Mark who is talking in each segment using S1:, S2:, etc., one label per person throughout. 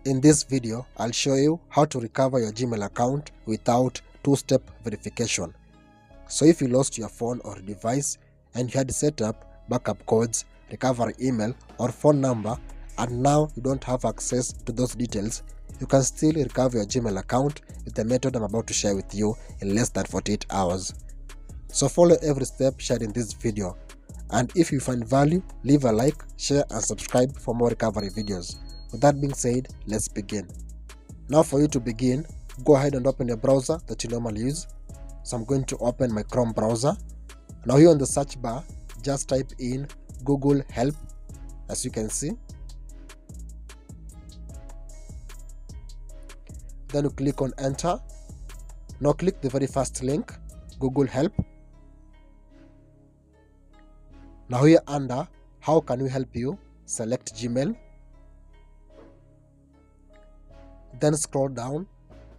S1: In this video, I'll show you how to recover your Gmail account without two-step verification. So if you lost your phone or device and you had set up backup codes, recovery email or phone number, and now you don't have access to those details, you can still recover your Gmail account with the method I'm about to share with you in less than 48 hours. So follow every step shared in this video. And if you find value, leave a like, share and subscribe for more recovery videos. With that being said, let's begin. Now for you to begin, go ahead and open your browser that you normally use. So I'm going to open my Chrome browser. Now here on the search bar, just type in Google Help, as you can see. Then you click on enter. Now click the very first link, Google Help. Now here under how can we help you, select Gmail. Then scroll down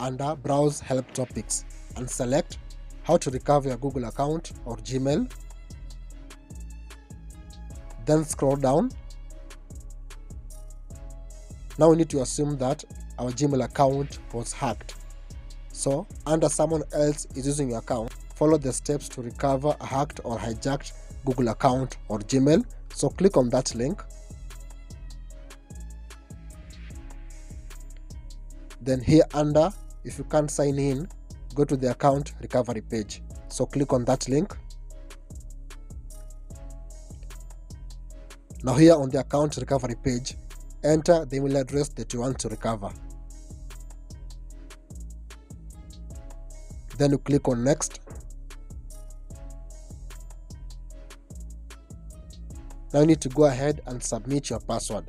S1: under browse help topics and select how to recover your Google account or Gmail. Then scroll down. Now we need to assume that our Gmail account was hacked. So under someone else is using your account, follow the steps to recover a hacked or hijacked Google account or Gmail. So click on that link. Then here under, if you can't sign in, go to the account recovery page. So click on that link. Now here on the account recovery page, enter the email address that you want to recover. Then you click on next. Now you need to go ahead and submit your password.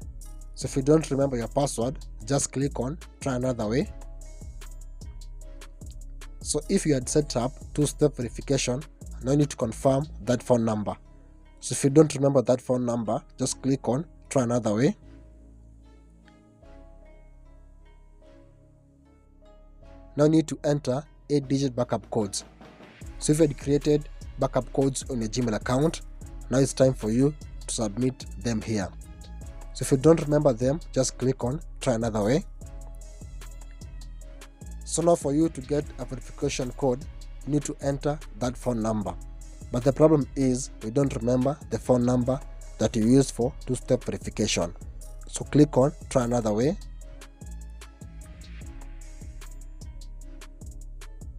S1: So if you don't remember your password, just click on try another way. So if you had set up two-step verification, now you need to confirm that phone number. So if you don't remember that phone number, just click on try another way. Now you need to enter 8-digit backup codes. So if you had created backup codes on your Gmail account, now it's time for you to submit them here. So if you don't remember them, just click on try another way. So now for you to get a verification code, you need to enter that phone number. But the problem is we don't remember the phone number that you used for two-step verification. So click on try another way.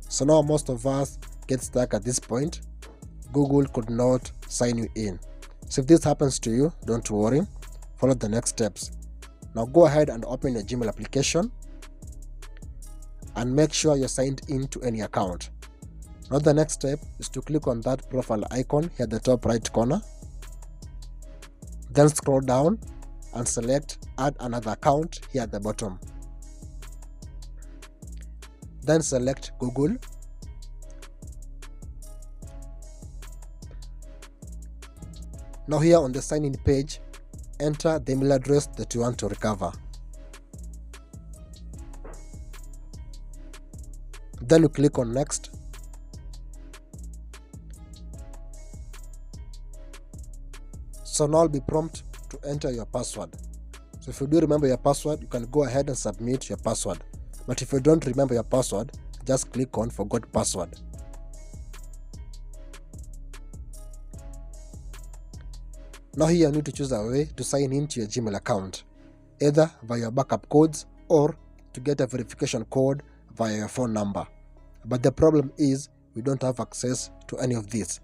S1: So now most of us get stuck at this point. Google could not sign you in. So if this happens to you, don't worry. Follow the next steps. Now go ahead and open your Gmail application and make sure you're signed in to any account. Now the next step is to click on that profile icon here at the top right corner. Then scroll down and select add another account here at the bottom. Then select Google. Now here on the sign in page, enter the email address that you want to recover. Then you click on next. So now I'll be prompted to enter your password. So if you do remember your password, you can go ahead and submit your password. But if you don't remember your password, just click on forgot password. Now here you need to choose a way to sign into your Gmail account, either via your backup codes or to get a verification code via your phone number. But the problem is we don't have access to any of these.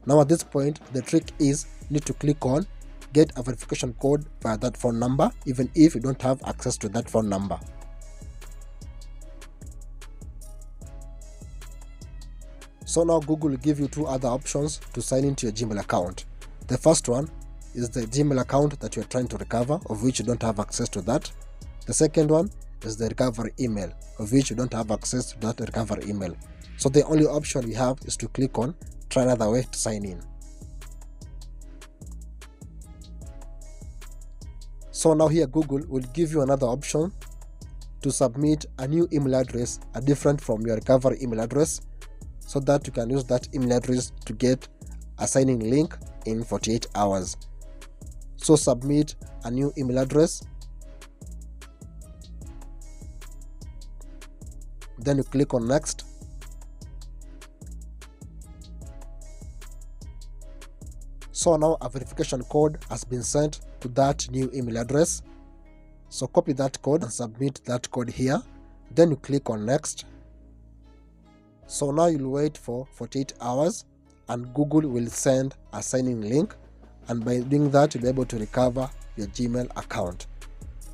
S1: Now at this point, the trick is you need to click on get a verification code via that phone number, even if you don't have access to that phone number. So now Google will give you two other options to sign into your Gmail account. The first one is the Gmail account that you're trying to recover, of which you don't have access to that. The second one is the recovery email, of which you don't have access to that recovery email. So the only option we have is to click on try another way to sign in. So now here Google will give you another option to submit a new email address, different from your recovery email address, so that you can use that email address to get a signing link in 48 hours. So submit a new email address. Then you click on next. So now a verification code has been sent to that new email address. So copy that code and submit that code here. Then you click on next. So now you'll wait for 48 hours and Google will send a sign-in link, and by doing that you'll be able to recover your Gmail account.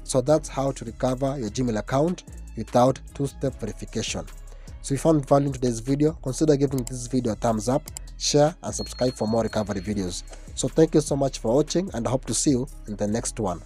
S1: So that's how to recover your Gmail account without two-step verification. So if you found value in today's video, consider giving this video a thumbs up, share and subscribe for more recovery videos. So thank you so much for watching, and I hope to see you in the next one.